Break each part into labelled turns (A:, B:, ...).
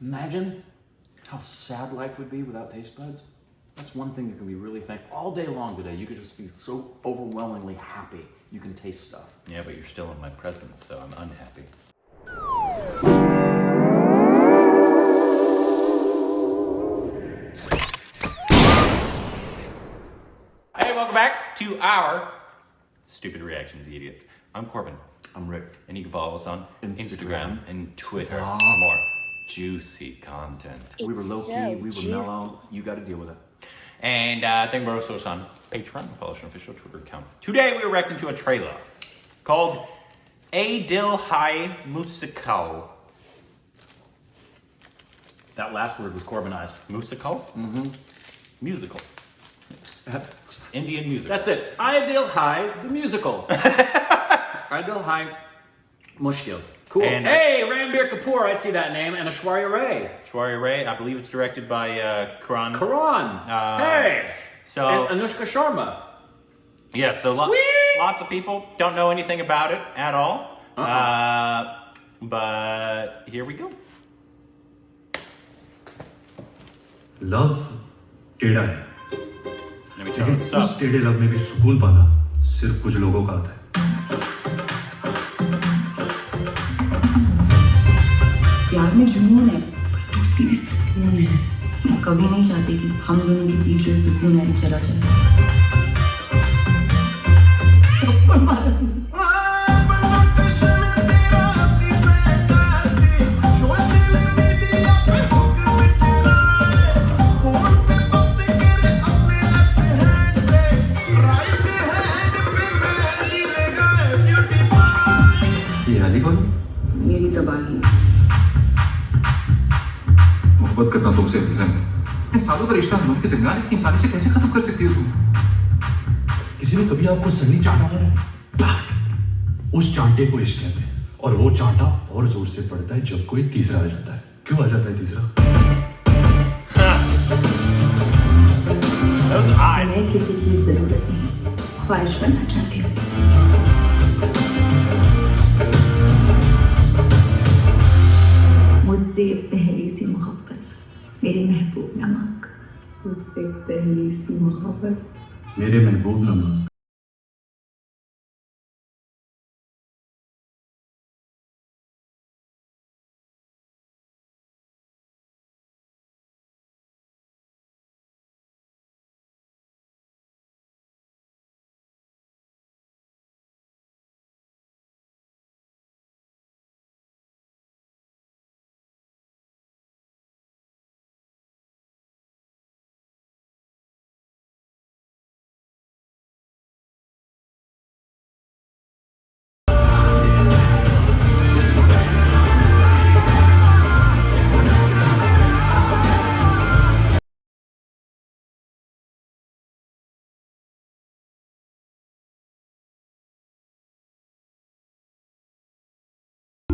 A: Imagine how sad life would be without taste buds. That's one thing you can be really thankful. All day long today, you could just be so overwhelmingly happy you can taste stuff.
B: Yeah, but you're still in my presence, so I'm unhappy. Hey, welcome back to our Stupid Reactions, Idiots. I'm Corbin.
A: I'm Rick.
B: And you can follow us on Instagram and Twitter for more juicy content.
A: We were low-key, we were mellow. You got to deal with it.
B: And thank you for us on Patreon. Follow us on official Twitter account. Today we are reacting to a trailer called Hai Mushkil.
A: That last word was Corbinized.
B: Musical? Mm-hmm. Musical. Just Indian music.
A: That's it. Hai, the musical. Hai Mushkil. Cool. And, hey, Ranbir Kapoor, I see that name, and Aishwarya Rai.
B: Aishwarya Rai, I believe it's directed by Karan.
A: Hey.
B: So
A: and Anushka Sharma.
B: Yeah, so lots of people don't know anything about it at all. But here we go.
C: Love टेढ़ा है,
B: लेकिन
C: उस टेढ़े love में भी सुकून पाना सिर्फ कुछ लोगों का आता है।
D: प्यार में जुनून है, पर दोस्ती में सुकून है। मैं कभी नहीं चाहती कि हम दोनों के बीच जो सुकून है चला जाए। मेरी तबाही
C: मोहब्बत करना तुमसे अफीजन है। सालों का रिश्ता ढूंढ के दरमियान इतनी आसानी से कैसे खत्म कर सकती हो तुम? किसी ने कभी आपको सही चाटा है? उस चांटे को इश्क कहते हैं, और वो चांटा और जोर से पड़ता है जब कोई तीसरा आ जाता है। क्यों आ जाता है तीसरा?
D: मैं किसी की जरूरत नहीं, ख्वाहिश बनना चाहती हूँ। मुझसे पहली सी मोहब्बत, मेरे महबूब नमक। मुझसे पहली सी मोहब्बत,
C: मेरे महबूब नमक।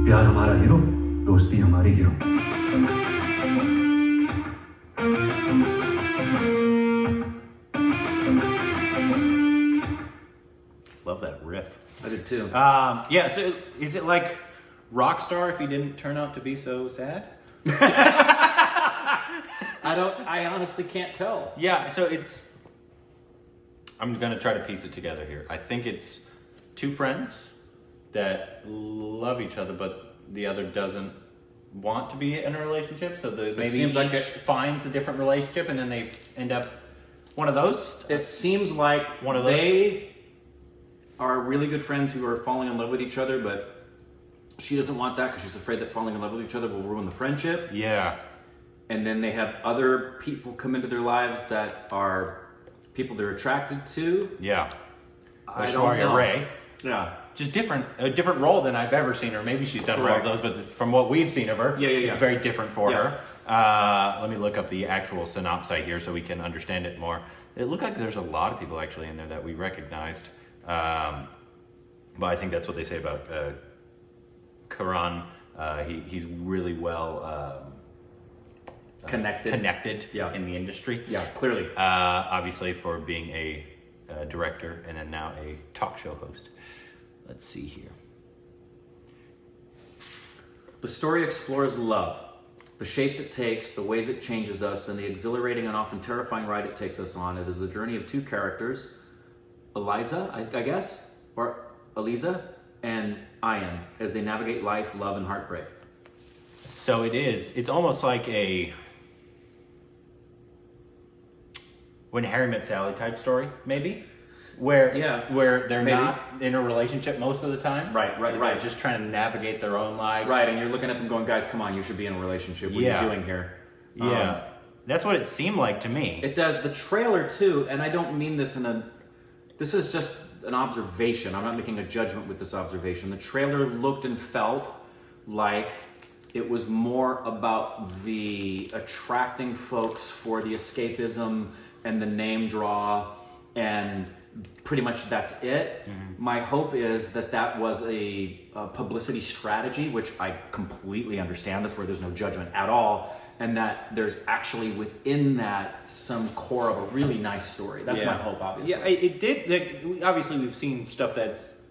C: प्यार हमारा हीरो, दोस्ती हमारी hero.
B: Love that riff.
A: I did too.
B: Yeah, so is it like Rockstar if he didn't turn out to be so sad?
A: I honestly can't tell.
B: Yeah, so I'm gonna try to piece it together here. I think it's two friends that love each other, but the other doesn't want to be in a relationship, so maybe each finds a different relationship, and then they end up one of those.
A: It seems like
B: one of those.
A: They are really good friends who are falling in love with each other, but she doesn't want that because she's afraid that falling in love with each other will ruin the friendship.
B: Yeah.
A: And then they have other people come into their lives that are people they're attracted to.
B: Yeah.
A: Aishwarya
B: Rai.
A: Yeah.
B: Just a different role than I've ever seen her. Maybe she's done more of those, but from what we've seen of her, it's very different for her. Let me look up the actual synopsis here so we can understand it more. It looked like there's a lot of people actually in there that we recognized. But I think that's what they say about Karan. He's really well connected in the industry.
A: Yeah, clearly.
B: Obviously for being a director and then now a talk show host. Let's see here.
A: The story explores love. the shapes it takes, the ways it changes us, and the exhilarating and often terrifying ride it takes us on. It is the journey of two characters, Eliza, I guess, or Eliza, and Ian, as they navigate life, love, and heartbreak.
B: So it's almost like a When Harry Met Sally type story, maybe? Where they're
A: maybe
B: not in a relationship most of the time.
A: Right.
B: They're just trying to navigate their own lives.
A: Right, and you're looking at them going, guys, come on, you should be in a relationship. What are you doing here?
B: Yeah. That's what it seemed like to me.
A: It does. The trailer, too, and I don't mean this this is just an observation. I'm not making a judgment with this observation. The trailer looked and felt like it was more about the attracting folks for the escapism and the name draw, and pretty much that's it. Mm-hmm. My hope is that was a publicity strategy, which I completely understand. That's where there's no judgment at all. And that there's actually within that some core of a really nice story. That's my hope, obviously.
B: Yeah, it did. Obviously, we've seen stuff that's.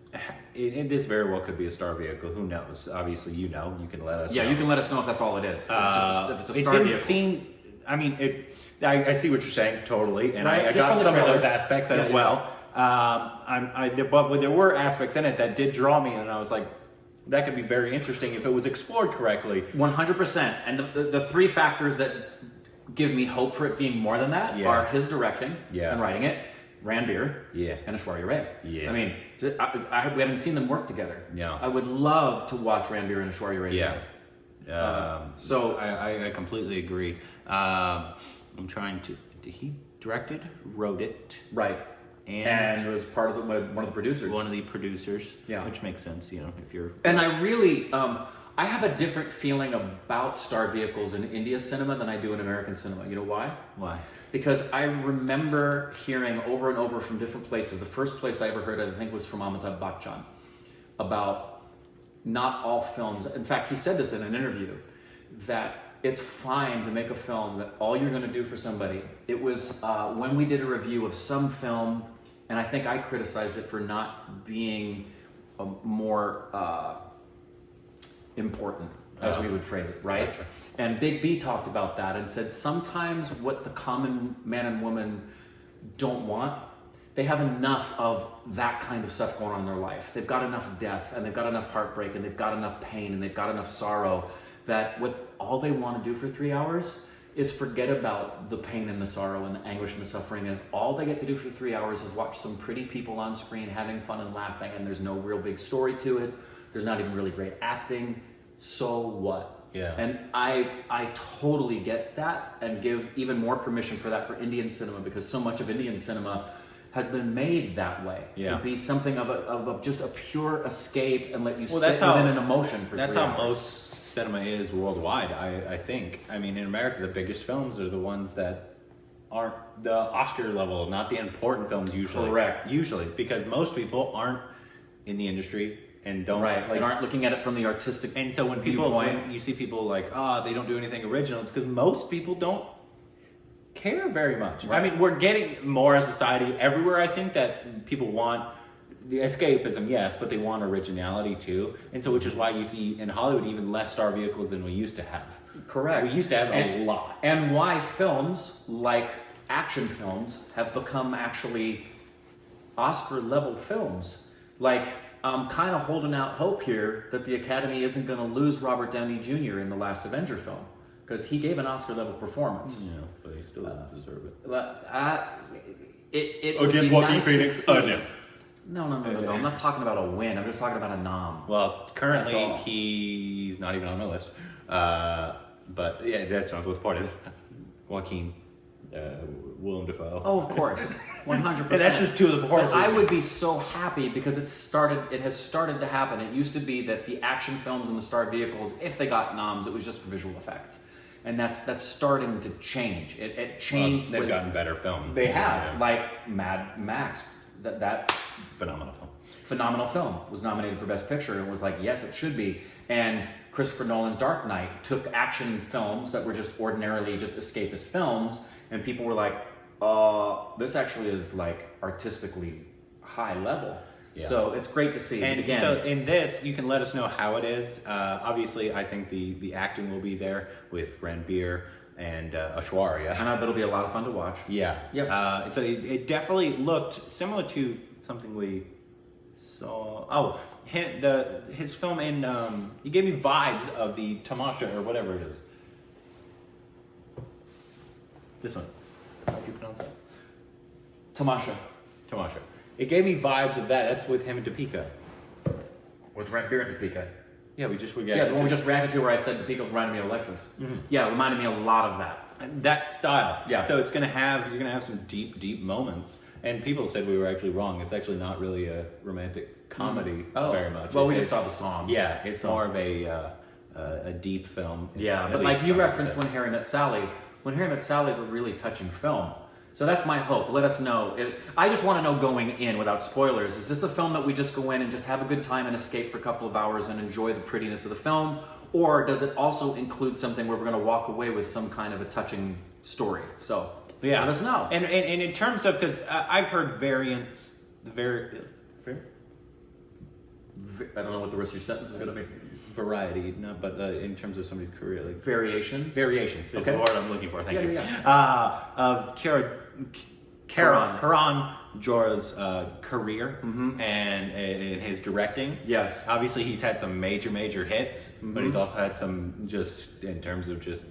B: This very well could be a star vehicle. Who knows? Obviously, you know. You can let us know.
A: Yeah, you can let us know if that's all it is. If it's a star
B: vehicle. It didn't
A: vehicle.
B: seem. I mean, I see what you're saying totally, and
A: right.
B: I got some of those aspects as well. But there were aspects in it that did draw me, and I was like, that could be very interesting if it was explored correctly.
A: 100%. And the three factors that give me hope for it being more than that are his directing and writing it, Ranbir, and Aishwarya Rai. Yeah. I mean, we haven't seen them work together.
B: No.
A: I would love to watch Ranbir and Aishwarya Rai together.
B: So I completely agree. I'm trying to. He directed, wrote it,
A: right, and it was part of one of the producers.
B: One of the producers, which makes sense, you know, if you're.
A: And I really, I have a different feeling about star vehicles in India cinema than I do in American cinema. You know why?
B: Why?
A: Because I remember hearing over and over from different places. The first place I ever heard it, I think, was from Amitabh Bachchan, about not all films. In fact, he said this in an interview, that it's fine to make a film that all you're going to do for somebody. It was when we did a review of some film, and I think I criticized it for not being more important, as we would phrase it, right? Gotcha. And Big B talked about that and said sometimes what the common man and woman don't want, they have enough of that kind of stuff going on in their life. They've got enough death, and they've got enough heartbreak, and they've got enough pain, and they've got enough sorrow, that all they want to do for 3 hours is forget about the pain and the sorrow and the anguish and the suffering. And if all they get to do for 3 hours is watch some pretty people on screen having fun and laughing, and there's no real big story to it, there's not even really great acting, so what?
B: Yeah.
A: And I totally get that, and give even more permission for that for Indian cinema, because so much of Indian cinema has been made that way, to be something of just a pure escape and let you sit within an emotion for 3 hours.
B: That's how most cinema is worldwide, I think. I mean, in America, the biggest films are the ones that aren't the Oscar level, not the important films usually.
A: Correct.
B: Usually, because most people aren't in the industry and don't
A: and aren't looking at it from the artistic
B: and so when you see people like, they don't do anything original, it's because most people don't care very much. Right. I mean, we're getting more as a society everywhere. I think that people want the escapism, yes, but they want originality too. And so, which is why you see in Hollywood even less star vehicles than we used to have.
A: Correct.
B: We used to have a lot.
A: And why films like action films have become actually Oscar level films. Like, I'm kind of holding out hope here that the Academy isn't going to lose Robert Downey Jr. in the last Avenger film, because he gave an Oscar level performance.
B: Yeah, but he still doesn't deserve it.
A: It
B: against Joaquin Phoenix?
A: No. I'm not talking about a win. I'm just talking about a nom.
B: Well, currently he's not even on my list. But yeah, that's not what part of it. Joaquin, Willem Dafoe.
A: Oh, of course, 100%.
B: And that's just two of the performances.
A: But I would be so happy because it has started to happen. It used to be that the action films and the star vehicles, if they got noms, it was just for visual effects. And that's starting to change. It changed.
B: They've gotten better films.
A: They have, like Mad Max. That phenomenal film was nominated for Best Picture, and was like, yes, it should be. And Christopher Nolan's Dark Knight took action films that were just ordinarily just escapist films, and people were like, this actually is like artistically high level.
B: Yeah.
A: So it's great to see.
B: And
A: again,
B: so in this, you can let us know how it is. Obviously, I think the acting will be there with Ranbir and Aishwarya.
A: I know it'll be a lot of fun to watch.
B: Yeah.
A: Yep.
B: So it definitely looked similar to something we saw. Oh, his film in he gave me vibes of the Tamasha or whatever it is. This one. How do you pronounce that?
A: Tamasha.
B: Tamasha. It gave me vibes of that. That's with him and Deepika.
A: With Ranbir and Deepika.
B: Yeah, the
A: one we just reacted to where I said Deepika reminded me of Alexis. Mm-hmm. Yeah, it reminded me a lot of that.
B: That style.
A: Yeah.
B: So you're gonna have some deep moments. And people said we were actually wrong. It's actually not really a romantic comedy very much.
A: Well, we just saw the song.
B: Yeah, it's more of a deep film.
A: Yeah, but like you referenced When Harry Met Sally. When Harry Met Sally is a really touching film. So that's my hope. Let us know. I just want to know going in without spoilers. Is this a film that we just go in and just have a good time and escape for a couple of hours and enjoy the prettiness of the film? Or does it also include something where we're going to walk away with some kind of a touching story? So let us know.
B: And in terms of, because I've heard variants, I
A: don't know what the rest of your sentence is going to be.
B: Variety, no, but in terms of somebody's career, like
A: variations
B: is the word I'm looking for. Thank you.
A: Yeah.
B: Of Karan Johar's career and his directing.
A: Yes.
B: Obviously, he's had some major hits, but he's also had some just in terms of just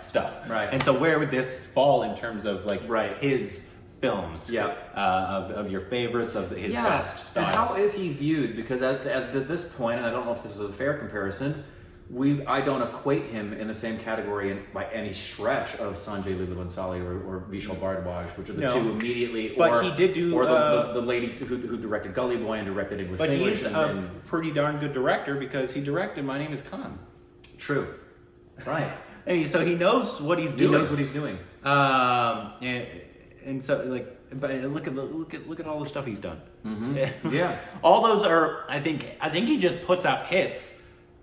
B: stuff.
A: Right.
B: And so, where would this fall in terms of like his films?
A: Yeah.
B: Of your favorites, of his best style.
A: And how is he viewed? Because at this point, and I don't know if this is a fair comparison, I don't equate him in the same category by any stretch of Sanjay Leela Bhansali or Vishal Bhardwaj, which are the two immediately.
B: But he did do...
A: Or the ladies who directed Gully Boy and directed English.
B: But he's a pretty darn good director because he directed My Name is Khan.
A: True. Right.
B: So he knows what he's doing.
A: He knows what he's doing.
B: And so but look at all the stuff he's done.
A: Mm-hmm. Yeah.
B: All those are, I think he just puts out hits.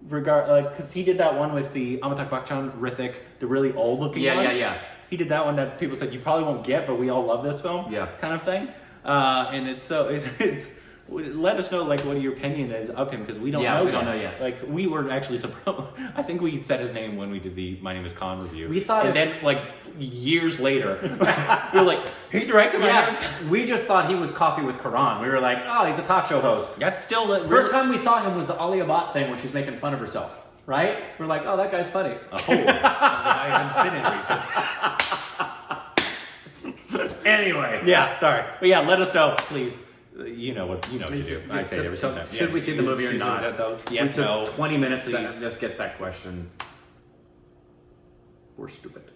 B: Because he did that one with the Amitabh Bachchan, Hrithik, the really old looking one.
A: Yeah.
B: He did that one that people said you probably won't get, but we all love this film.
A: Yeah.
B: Kind of thing. And it's let us know like what your opinion is of him because we don't know.
A: Yeah, we
B: yet.
A: don't know yet.
B: Like we were actually surprised. I think we said his name when we did the My Name Is Khan review.
A: We thought,
B: and then like years later, we were like, he directed My Name Is Khan.
A: We just thought he was Coffee with Karan. We were like, oh, he's a talk show host.
B: That's still the
A: first time we saw him was the Ali Abad thing where she's making fun of herself. Right? We're like, oh, that guy's funny.
B: I haven't been in recently.
A: Anyway.
B: Yeah, sorry. But yeah, let us know, please. You know what to do. I say every time.
A: Should we see the movie or not?
B: Yes,
A: we took
B: no.
A: 20 minutes to
B: please.
A: just get that question. We're stupid.